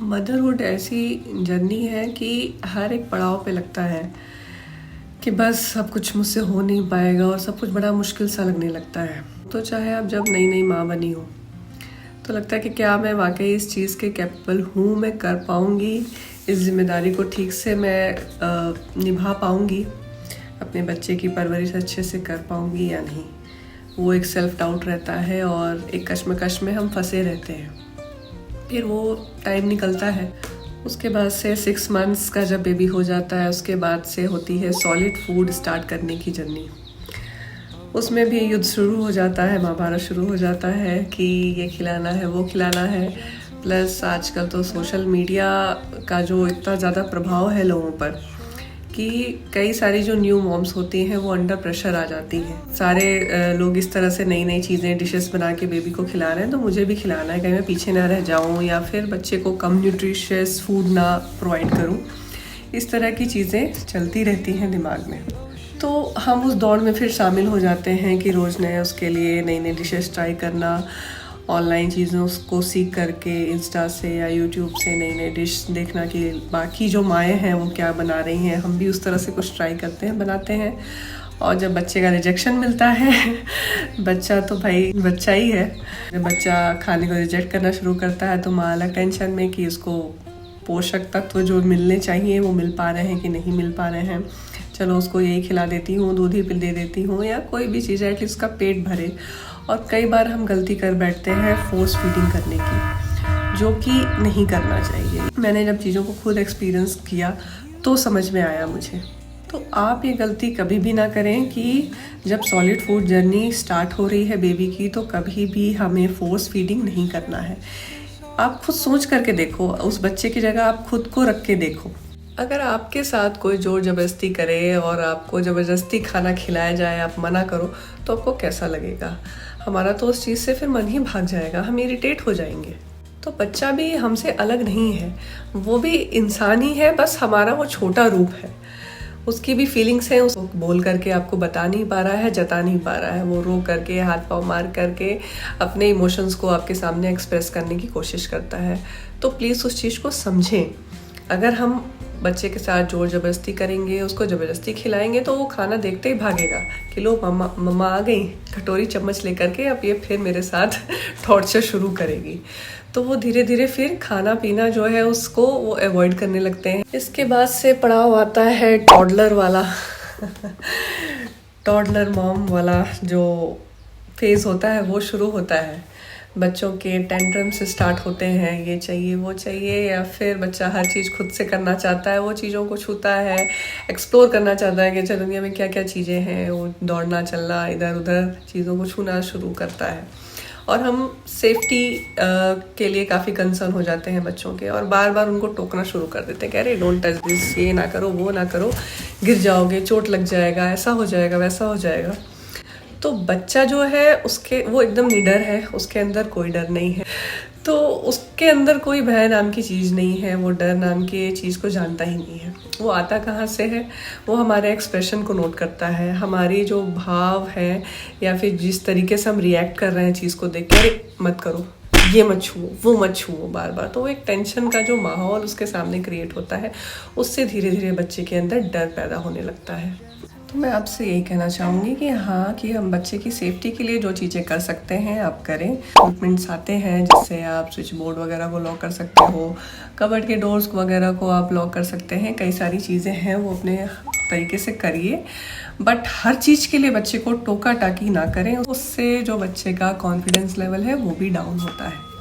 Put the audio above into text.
Motherhood ऐसी journey है कि हर एक पड़ाव पे लगता है कि बस अब कुछ मुझसे हो नहीं पाएगा और सब कुछ बड़ा मुश्किल सा लगने लगता है। तो चाहे आप जब नई नई माँ बनी हो तो लगता है कि क्या मैं वाकई इस चीज़ के कैपेबल हूँ, मैं कर पाऊँगी, इस जिम्मेदारी को ठीक से मैं निभा पाऊँगी, अपने बच्चे की परवरिश अच्छे से कर पाऊँगी या नहीं। वो एक सेल्फ डाउट रहता है और एक कश्मकश में हम फंसे रहते हैं। फिर वो टाइम निकलता है, उसके बाद से 6 मंथ्स का जब बेबी हो जाता है उसके बाद से होती है सॉलिड फूड स्टार्ट करने की जर्नी। उसमें भी युद्ध शुरू हो जाता है, महाभारत शुरू हो जाता है कि ये खिलाना है, वो खिलाना है। प्लस आजकल तो सोशल मीडिया का जो इतना ज़्यादा प्रभाव है लोगों पर कि कई सारी जो न्यू मॉम्स होती हैं वो अंडर प्रेशर आ जाती हैं। सारे लोग इस तरह से नई नई चीज़ें डिशेस बना के बेबी को खिला रहे हैं, तो मुझे भी खिलाना है, कहीं मैं पीछे ना रह जाऊं या फिर बच्चे को कम न्यूट्रिशियस फूड ना प्रोवाइड करूं। इस तरह की चीज़ें चलती रहती हैं दिमाग में। तो हम उस दौड़ में फिर शामिल हो जाते हैं कि रोज़ नए उसके लिए नई नई डिशेस ट्राई करना, ऑनलाइन चीज़ों को सीख करके इंस्टा से या यूट्यूब से नई नई डिश देखना कि बाकी जो माएँ हैं वो क्या बना रही हैं, हम भी उस तरह से कुछ ट्राई करते हैं, बनाते हैं। और जब बच्चे का रिजेक्शन मिलता है बच्चा तो भाई बच्चा ही है, जब बच्चा खाने को रिजेक्ट करना शुरू करता है तो माँ अलग टेंशन में कि उसको पोषक तत्व जो मिलने चाहिए वो मिल पा रहे हैं कि नहीं मिल पा रहे हैं। चलो उसको यही खिला देती हूँ, दूध ही पिला दे देती हूँ या कोई भी चीज़ है एटलीस्ट उसका पेट भरे। और कई बार हम गलती कर बैठते हैं फोर्स फीडिंग करने की, जो कि नहीं करना चाहिए। मैंने जब चीज़ों को खुद एक्सपीरियंस किया तो समझ में आया मुझे। तो आप ये गलती कभी भी ना करें कि जब सॉलिड फूड जर्नी स्टार्ट हो रही है बेबी की तो कभी भी हमें फोर्स फीडिंग नहीं करना है। आप खुद सोच करके देखो, उस बच्चे की जगह आप खुद को रख के देखो। अगर आपके साथ कोई जोर जबरदस्ती करे और आपको ज़बरदस्ती खाना खिलाया जाए, आप मना करो, तो आपको कैसा लगेगा? हमारा तो उस चीज़ से फिर मन ही भाग जाएगा, हम इरिटेट हो जाएंगे। तो बच्चा भी हमसे अलग नहीं है, वो भी इंसान ही है, बस हमारा वो छोटा रूप है। उसकी भी फीलिंग्स हैं, उसको बोल करके आपको बता नहीं पा रहा है, जता नहीं पा रहा है। वो रो करके, हाथ पाँव मार करके अपने इमोशंस को आपके सामने एक्सप्रेस करने की कोशिश करता है। तो प्लीज़ उस चीज़ को समझें। अगर हम बच्चे के साथ जोर जबरदस्ती करेंगे, उसको ज़बरदस्ती खिलाएंगे तो वो खाना देखते ही भागेगा कि लो मम्मा आ गई कटोरी चम्मच लेकर के, अब ये फिर मेरे साथ टॉर्चर शुरू करेगी। तो वो धीरे धीरे फिर खाना पीना जो है उसको वो अवॉइड करने लगते हैं। इसके बाद से पड़ाव आता है टॉडलर वाला टॉडलर मॉम वाला जो फेज़ होता है वो शुरू होता है। बच्चों के टेंट्रम्स स्टार्ट होते हैं, ये चाहिए वो चाहिए, या फिर बच्चा हर चीज़ खुद से करना चाहता है, वो चीज़ों को छूता है, एक्सप्लोर करना चाहता है कि अच्छा दुनिया में क्या क्या चीज़ें हैं। वो दौड़ना चलना, इधर उधर चीज़ों को छूना शुरू करता है। और हम सेफ्टी के लिए काफ़ी कंसर्न हो जाते हैं बच्चों के और बार बार उनको टोकना शुरू कर देते हैं कि अरे डोंट टच दिस, ये ना करो, वो ना करो, गिर जाओगे, चोट लग जाएगा, ऐसा हो जाएगा, वैसा हो जाएगा। तो बच्चा जो है उसके वो एकदम निडर है, उसके अंदर कोई डर नहीं है। तो उसके अंदर कोई भय नाम की चीज़ नहीं है, वो डर नाम की चीज़ को जानता ही नहीं है। वो आता कहाँ से है? वो हमारे एक्सप्रेशन को नोट करता है, हमारी जो भाव है या फिर जिस तरीके से हम रिएक्ट कर रहे हैं चीज़ को देख के, अरे मत करो, ये मत छुओ, वो मत छुओ, बार बार। तो एक टेंशन का जो माहौल उसके सामने क्रिएट होता है, उससे धीरे धीरे बच्चे के अंदर डर पैदा होने लगता है। तो मैं आपसे यही कहना चाहूँगी कि हाँ, कि हम बच्चे की सेफ्टी के लिए जो चीज़ें कर सकते हैं आप करें। इक्विपमेंट्स आते हैं जिससे आप स्विच बोर्ड वगैरह को लॉक कर सकते हो, कबर्ड के डोर्स वगैरह को आप लॉक कर सकते हैं, कई सारी चीज़ें हैं वो अपने तरीके से करिए। बट हर चीज़ के लिए बच्चे को टोका टाकी ना करें, उससे जो बच्चे का कॉन्फिडेंस लेवल है वो भी डाउन होता है।